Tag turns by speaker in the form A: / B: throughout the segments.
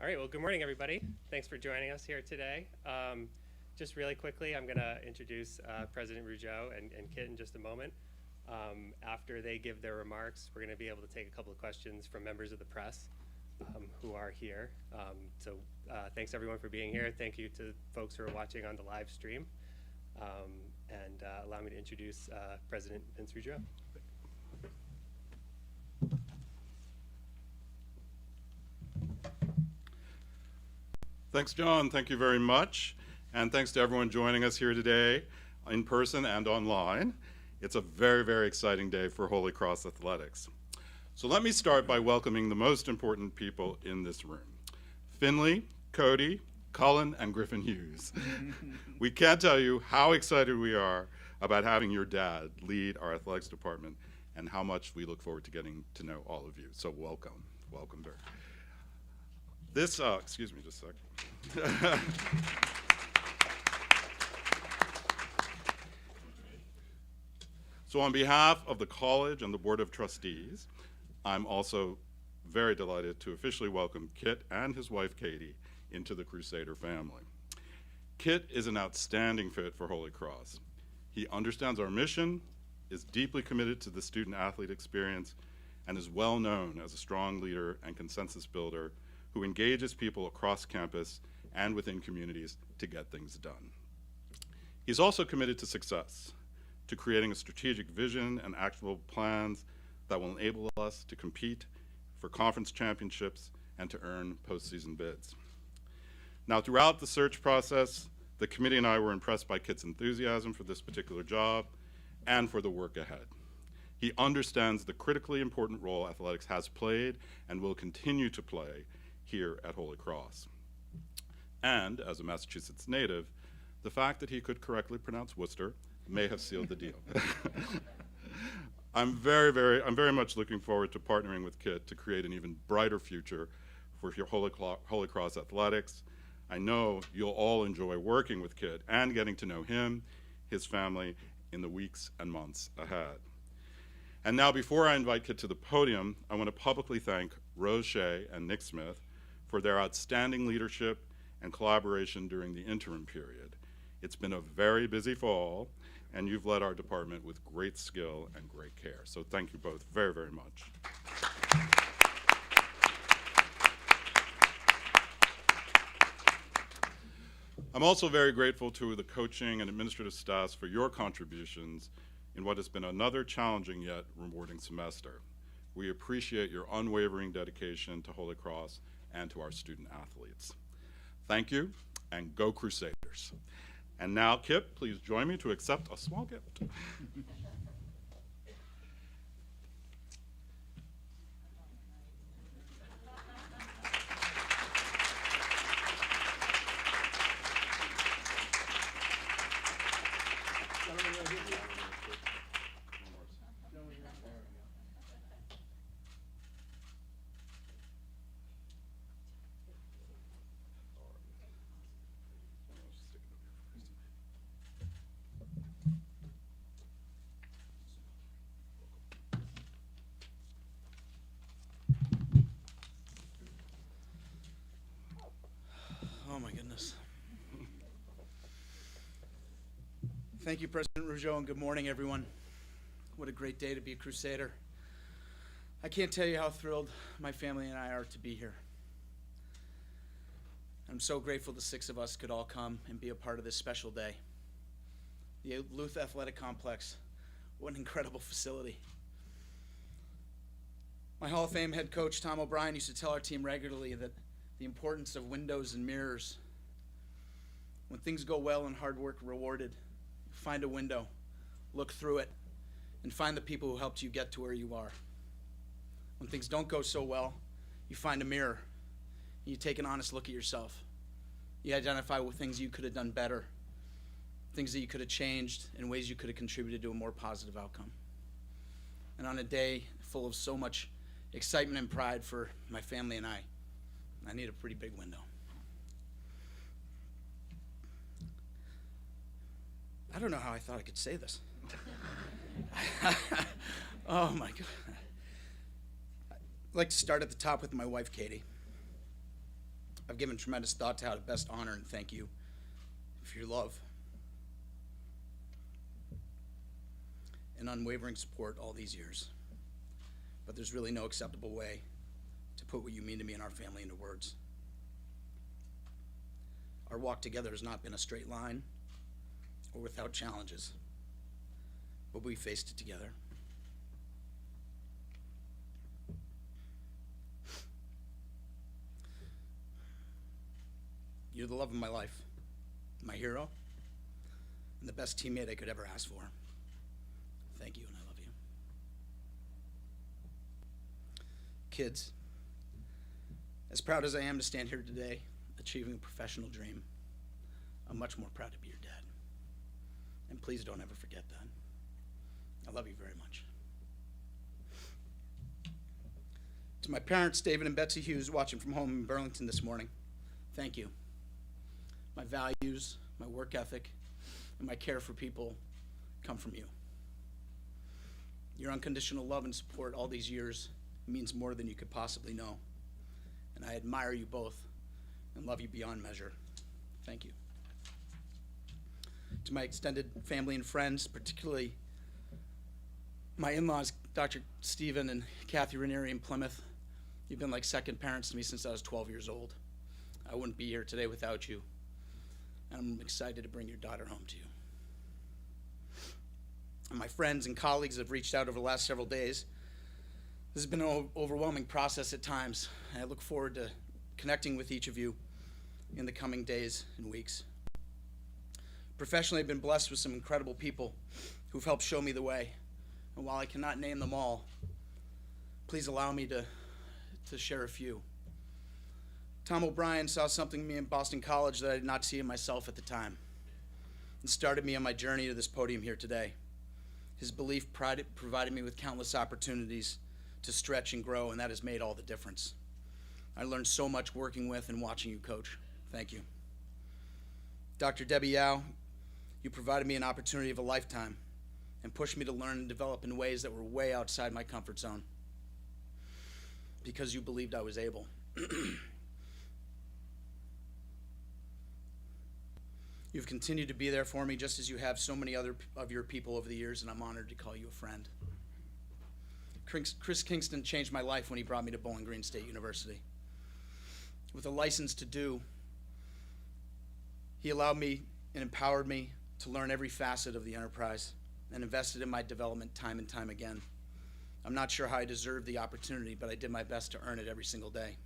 A: All right, well, good morning, everybody. Thanks for joining us here today. Just really quickly, I'm going to introduce President Rougeau and Kit in just a moment. After they give their remarks, we're going to be able to take a couple of questions from members of the press who are here. Thanks, everyone, for being here. Thank you to folks who are watching on the live stream. Allow me to introduce President Vince Rougeau.
B: Thanks, John. Thank you very much. And thanks to everyone joining us here today in person and online. It's a very, very exciting day for Holy Cross Athletics. So let me start by welcoming the most important people in this room. Finley, Cody, Cullen, and Griffin Hughes. We can't tell you how excited we are about having your dad lead our athletics department and how much we look forward to getting to know all of you. So welcome, welcome, Dirk. This, excuse me just a second. So on behalf of the college and the Board of Trustees, I'm also very delighted to officially welcome Kit and his wife Katie into the Crusader family. Kit is an outstanding fit for Holy Cross. He understands our mission, is deeply committed to the student-athlete experience, and is well known as a strong leader and consensus builder who engages people across campus and within communities to get things done. He's also committed to success, to creating a strategic vision and actionable plans that will enable us to compete for conference championships and to earn postseason bids. Now, throughout the search process, the committee and I were impressed by Kit's enthusiasm for this particular job and for the work ahead. He understands the critically important role athletics has played and will continue to play here at Holy Cross. And as a Massachusetts native, the fact that he could correctly pronounce Worcester may have sealed the deal. I'm very much looking forward to partnering with Kit to create an even brighter future for your Holy Cross Athletics. I know you'll all enjoy working with Kit and getting to know him, his family, in the weeks and months ahead. And now, before I invite Kit to the podium, I want to publicly thank Rougeau and Nick Smith for their outstanding leadership and collaboration during the interim period. It's been a very busy fall, and you've led our department with great skill and great care. So thank you both very, very much. I'm also very grateful to the coaching and administrative staffs for your contributions in what has been another challenging yet rewarding semester. We appreciate your unwavering dedication to Holy Cross and to our student athletes. Thank you, and go Crusaders. And now, Kip, please join me to accept a small gift.
C: Oh my goodness. Thank you, President Rougeau, and good morning, everyone. What a great day to be a Crusader. I can't tell you how thrilled my family and I are to be here. I'm so grateful the six of us could all come and be a part of this special day. The Luth Athletic Complex, what an incredible facility. My Hall of Fame head coach, Tom O'Brien, used to tell our team regularly that the importance of windows and mirrors. When things go well and hard work rewarded, find a window, look through it, and find the people who helped you get to where you are. When things don't go so well, you find a mirror, and you take an honest look at yourself. You identify what things you could have done better, things that you could have changed, and ways you could have contributed to a more positive outcome. And on a day full of so much excitement and pride for my family and I need a pretty big window. I don't know how I thought I could say this. Oh my God. I'd like to start at the top with my wife, Katie. I've given tremendous thought to how to best honor and thank you for your love and unwavering support all these years. But there's really no acceptable way to put what you mean to me and our family into words. Our walk together has not been a straight line or without challenges, but we faced it together. You're the love of my life, my hero, and the best teammate I could ever ask for. Thank you, and I love you. Kids, as proud as I am to stand here today, achieving a professional dream, I'm much more proud to be your dad. And please don't ever forget that. I love you very much. To my parents, David and Betsy Hughes, watching from home in Burlington this morning, thank you. My values, my work ethic, and my care for people come from you. Your unconditional love and support all these years means more than you could possibly know. And I admire you both and love you beyond measure. Thank you. To my extended family and friends, particularly my in-laws, Dr. Stephen and Kathy Ranieri in Plymouth, you've been like second parents to me since I was 12 years old. I wouldn't be here today without you. And I'm excited to bring your daughter home to you. And my friends and colleagues have reached out over the last several days. This has been an overwhelming process at times. And I look forward to connecting with each of you in the coming days and weeks. Professionally, I've been blessed with some incredible people who've helped show me the way. And while I cannot name them all, please allow me to share a few. Tom O'Brien saw something in me in Boston College that I did not see in myself at the time, and started me on my journey to this podium here today. His belief provided me with countless opportunities to stretch and grow, and that has made all the difference. I learned so much working with and watching you coach. Thank you. Dr. Debbie Yao, you provided me an opportunity of a lifetime and pushed me to learn and develop in ways that were way outside my comfort zone because you believed I was able. You've continued to be there for me just as you have so many other of your people over the years, and I'm honored to call you a friend. Chris Kingston changed my life when he brought me to Bowling Green State University. With a license to do, he allowed me and empowered me to learn every facet of the enterprise and invested in my development time and time again. I'm not sure how I deserved the opportunity, but I did my best to earn it every single day.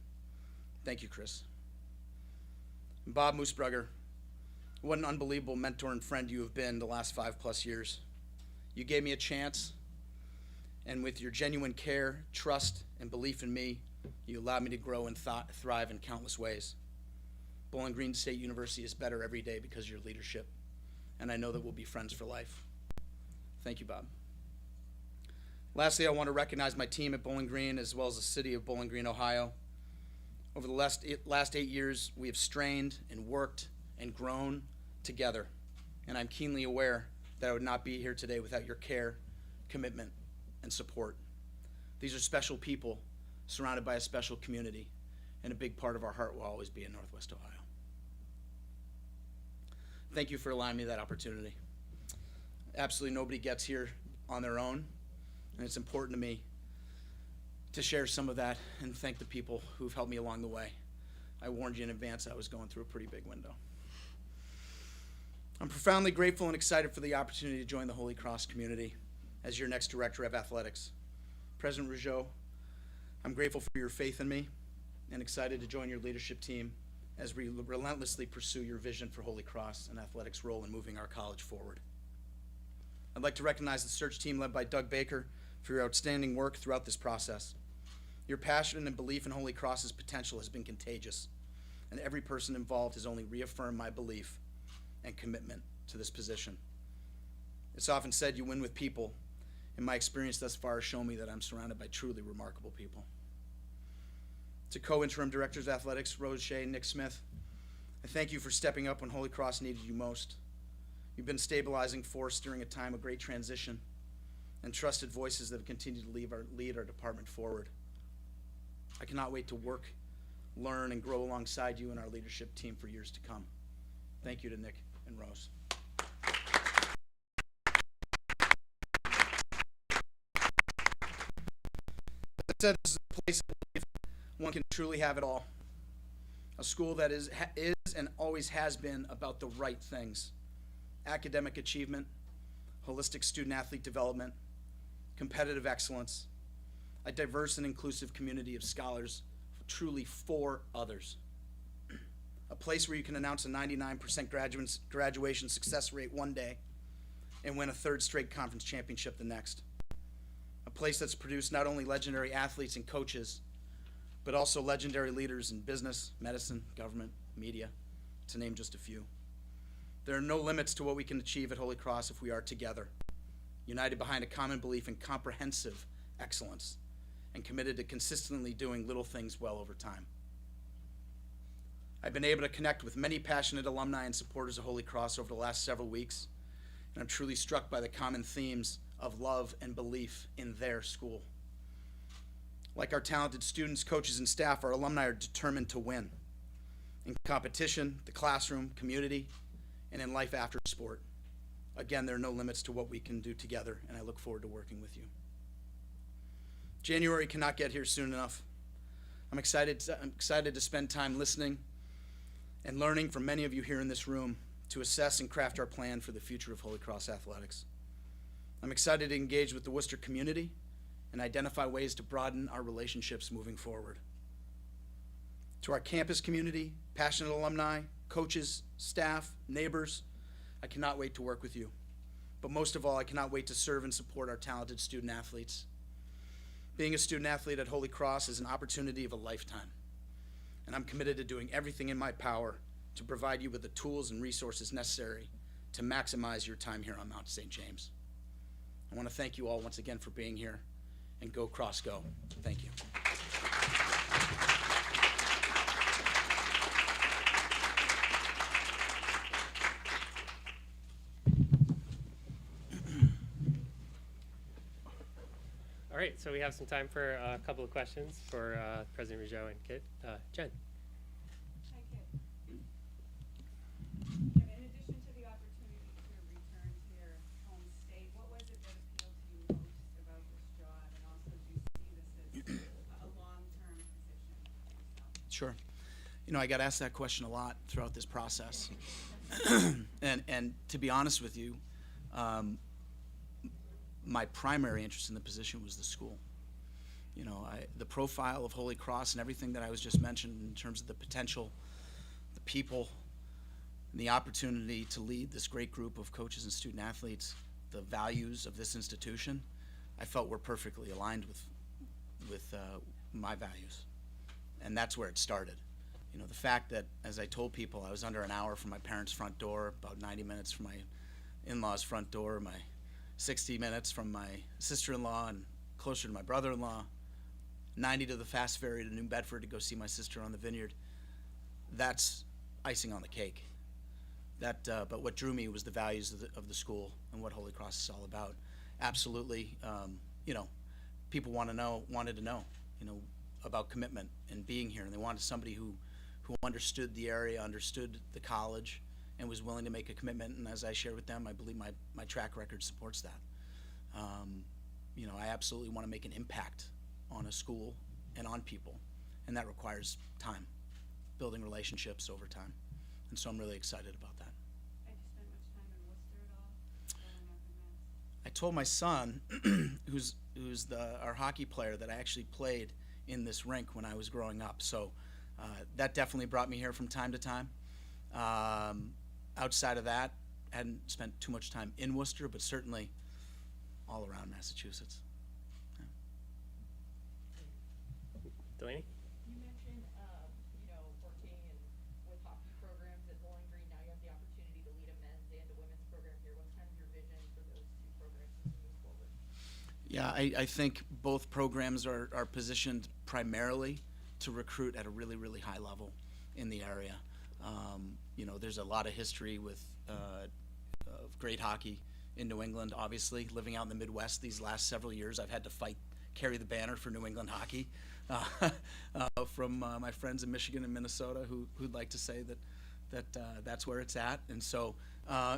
C: Thank you, Chris. And Bob Moosbrugger, what an unbelievable mentor and friend you have been the last 5+ years. You gave me a chance, and with your genuine care, trust, and belief in me, you allowed me to grow and thrive in countless ways. Bowling Green State University is better every day because of your leadership, and I know that we'll be friends for life. Thank you, Bob. Lastly, I want to recognize my team at Bowling Green as well as the city of Bowling Green, Ohio. Over the last 8 years, we have strained and worked and grown together, and I'm keenly aware that I would not be here today without your care, commitment, and support. These are special people surrounded by a special community, and a big part of our heart will always be in Northwest Ohio. Thank you for allowing me that opportunity. Absolutely nobody gets here on their own, and it's important to me to share some of that and thank the people who've helped me along the way. I warned you in advance I was going through a pretty big window. I'm profoundly grateful and excited for the opportunity to join the Holy Cross community as your next director of athletics. President Rougeau, I'm grateful for your faith in me and excited to join your leadership team as we relentlessly pursue your vision for Holy Cross and athletics' role in moving our college forward. I'd like to recognize the search team led by Doug Baker for your outstanding work throughout this process. Your passion and belief in Holy Cross's potential has been contagious, and every person involved has only reaffirmed my belief and commitment to this position. It's often said you win with people, and my experience thus far has shown me that I'm surrounded by truly remarkable people. To co-interim directors of athletics, Rougeau and Nick Smith, I thank you for stepping up when Holy Cross needed you most. You've been a stabilizing force during a time of great transition and trusted voices that have continued to lead our department forward. I cannot wait to work learn, and grow alongside you and our leadership team for years to come. Thank you to Nick and Rose. As I said, this is a place I believe one can truly have it all. A school that is and always has been about the right things: academic achievement, holistic student-athlete development, competitive excellence, a diverse and inclusive community of scholars truly for others. A place where you can announce a 99% graduation success rate one day and win a third straight conference championship the next. A place that's produced not only legendary athletes and coaches, but also legendary leaders in business, medicine, government, media, to name just a few. There are no limits to what we can achieve at Holy Cross if we are together, united behind a common belief in comprehensive excellence, and committed to consistently doing little things well over time. I've been able to connect with many passionate alumni and supporters of Holy Cross over the last several weeks, and I'm truly struck by the common themes of love and belief in their school. Like our talented students, coaches, and staff, our alumni are determined to win in competition, the classroom, community, and in life after sport. Again, there are no limits to what we can do together, and I look forward to working with you. January cannot get here soon enough. I'm excited to spend time listening and learning from many of you here in this room to assess and craft our plan for the future of Holy Cross Athletics. I'm excited to engage with the Worcester community and identify ways to broaden our relationships moving forward. To our campus community, passionate alumni, coaches, staff, neighbors, I cannot wait to work with you. But most of all, I cannot wait to serve and support our talented student athletes. Being a student athlete at Holy Cross is an opportunity of a lifetime, and I'm committed to doing everything in my power to provide you with the tools and resources necessary to maximize your time here on Mount St. James. I want to thank you all once again for being here, and go Cross Go. Thank you.
A: All right, so we have some time for a couple of questions for President Rougeau and Kit. Jen.
D: Hi, Kit. In addition to the opportunity to return to your home state, what was it that appealed to you most about this job, and also do you see this as a long-term position for yourself?
C: Sure. You know, I got asked that question a lot throughout this process. and to be honest with you, my primary interest in the position was the school. You know, the profile of Holy Cross and everything that I was just mentioned in terms of the potential, the people, and the opportunity to lead this great group of coaches and student athletes, the values of this institution, I felt were perfectly aligned with my values. And that's where it started. You know, the fact that, as I told people, I was under an hour from my parents' front door, about 90 minutes from my in-laws' front door, my 60 minutes from my sister-in-law, and closer to my brother-in-law, 90 to the fast ferry to New Bedford to go see my sister on the vineyard. That's icing on the cake. But what drew me was the values of the school and what Holy Cross is all about. Absolutely, you know, people wanted to know, you know, about commitment and being here, and they wanted somebody who understood the area, understood the college, and was willing to make a commitment. And as I shared with them, I believe my track record supports that. You know, I absolutely want to make an impact on a school and on people, and that requires time, building relationships over time. And so I'm really excited about that.
D: Had you spent much time in Worcester at all, growing up in Mass?
C: I told my son, who's our hockey player, that I actually played in this rink when I was growing up. So that definitely brought me here from time to time. Outside of that, I hadn't spent too much time in Worcester, but certainly all around Massachusetts. Yeah.
A: Delaney?
E: You mentioned, you know, working with hockey programs at Bowling Green. Now you have the opportunity to lead a men's and a women's program here. What's kind of your vision for those two programs as we move forward?
C: Yeah, I think both programs are positioned primarily to recruit at a really, really high level in the area. You know, there's a lot of history with of great hockey in New England. Obviously, living out in the Midwest these last several years, I've had to fight carry the banner for New England hockey from my friends in Michigan and Minnesota who'd like to say that's where it's at. And so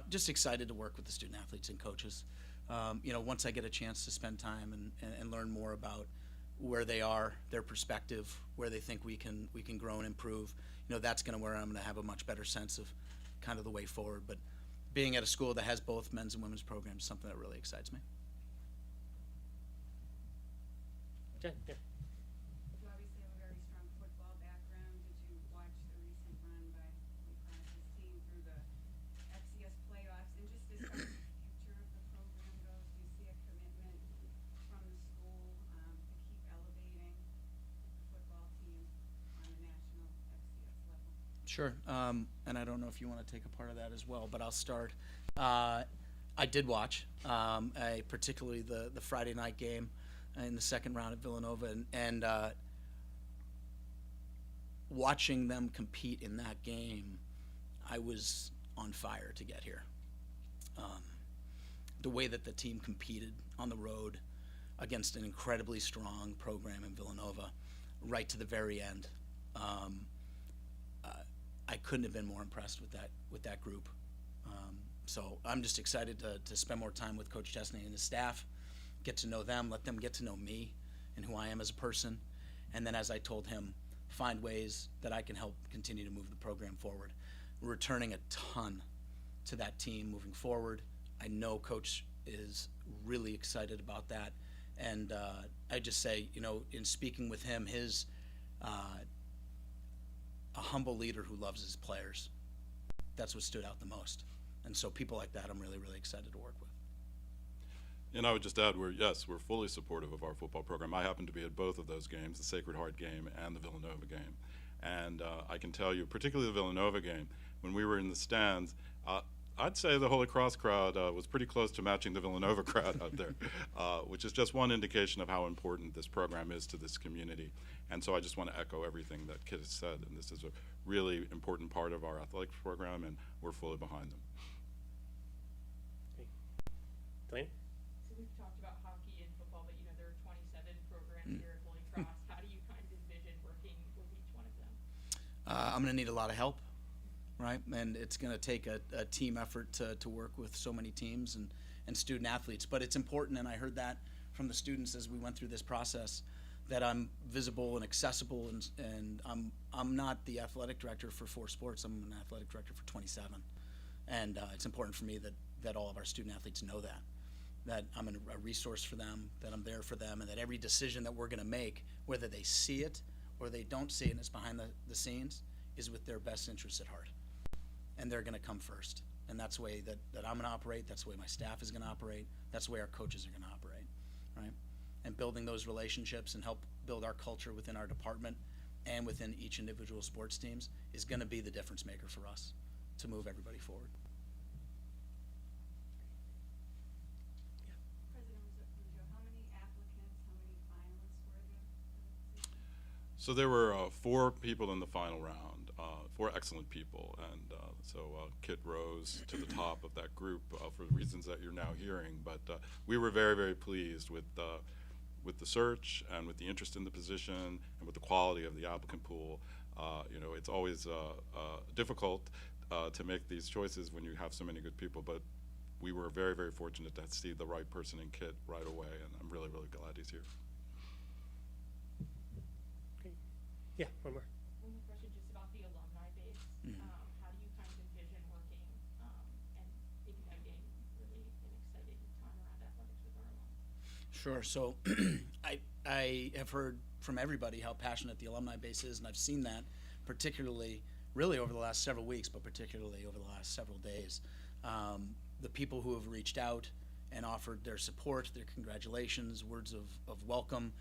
C: just excited to work with the student athletes and coaches. Once I get a chance to spend time and learn more about where they are, their perspective, where they think we can grow and improve, that's where I'm going to have a much better sense of kind of the way forward. But being at a school that has both men's and women's programs is something that really excites me.
A: Jen, yeah.
D: You obviously have a very strong football background. Did you watch the recent run by Holy Cross's team through the FCS playoffs? And just as far as the future of the program goes, do you see a commitment from the school to keep elevating the football team on the national FCS level?
C: Sure. And I don't know if you want to take a part of that as well, but I'll start. I did watch, particularly the Friday night game in the second round at Villanova, and watching them compete in that game, I was on fire to get here. The way that the team competed on the road against an incredibly strong program in Villanova, right to the very end, I couldn't have been more impressed with that group. So I'm just excited to spend more time with Coach Chesney and his staff, get to know them, let them get to know me and who I am as a person, and then, as I told him, find ways that I can help continue to move the program forward. We're returning a ton to that team moving forward. I know Coach is really excited about that, and I just say, in speaking with him, his a humble leader who loves his players. That's what stood out the most. And so people like that I'm really, really excited to work with.
B: And I would just add, we're fully supportive of our football program. I happened to be at both of those games, the Sacred Heart game and the Villanova game. And I can tell you, particularly the Villanova game, when we were in the stands, I'd say the Holy Cross crowd was pretty close to matching the Villanova crowd out there, which is just one indication of how important this program is to this community. And so I just want to echo everything that Kit has said, and this is a really important part of our athletics program, and we're fully behind them.
A: Delaney?
E: So we've talked about hockey and football, but there are 27 programs here at Holy Cross. How do you kind of envision working with each one of them?
C: I'm going to need a lot of help, right? And it's going to take a team effort to work with so many teams and student athletes. But it's important, and I heard that from the students as we went through this process, that I'm visible and accessible, and I'm not the athletic director for 4 sports. I'm an athletic director for 27. And it's important for me that all of our student athletes know that I'm a resource for them, that I'm there for them, and that every decision that we're going to make, whether they see it or they don't see it and it's behind the scenes, is with their best interests at heart. And they're going to come first. And that's the way that I'm going to operate. That's the way my staff is going to operate. That's the way our coaches are going to operate, right? And building those relationships and help build our culture within our department and within each individual sports teams is going to be the difference maker for us to move everybody forward.
D: President Rougeau, how many applicants, how many finalists were there for the position?
B: So there were 4 people in the final round, 4 excellent people, and so Kit rose to the top of that group for the reasons that you're now hearing. But we were very, very pleased with the search and with the interest in the position and with the quality of the applicant pool. It's always difficult to make these choices when you have so many good people, but we were very, very fortunate to see the right person in Kit right away, and I'm really, really glad he's here.
A: Okay. Yeah, one more.
E: One more question just about the alumni base. How do you kind of envision working and igniting really an exciting time around athletics with our alumni?
C: Sure. So I have heard from everybody how passionate the alumni base is, and I've seen that particularly really over the last several weeks, but particularly over the last several days. The people who have reached out and offered their support, their congratulations, words of welcome.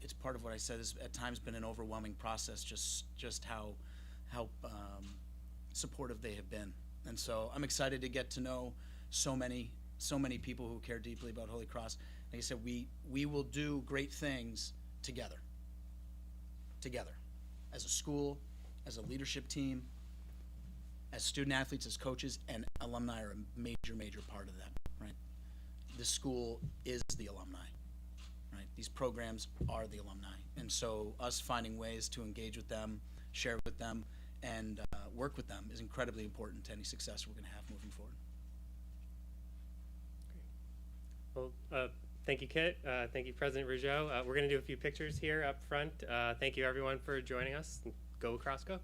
C: It's part of what I said has at times been an overwhelming process, just how supportive they have been. And so I'm excited to get to know so many people who care deeply about Holy Cross. Like I said, we will do great things together, as a school, as a leadership team, as student athletes, as coaches, and alumni are a major part of that, right? This school is the alumni, right? These programs are the alumni. And so us finding ways to engage with them, share with them, and work with them is incredibly important to any success we're going to have moving forward.
A: Well, thank you, Kit. Thank you, President Rougeau. We're going to do a few pictures here up front. Thank you, everyone, for joining us. Go Cross, go.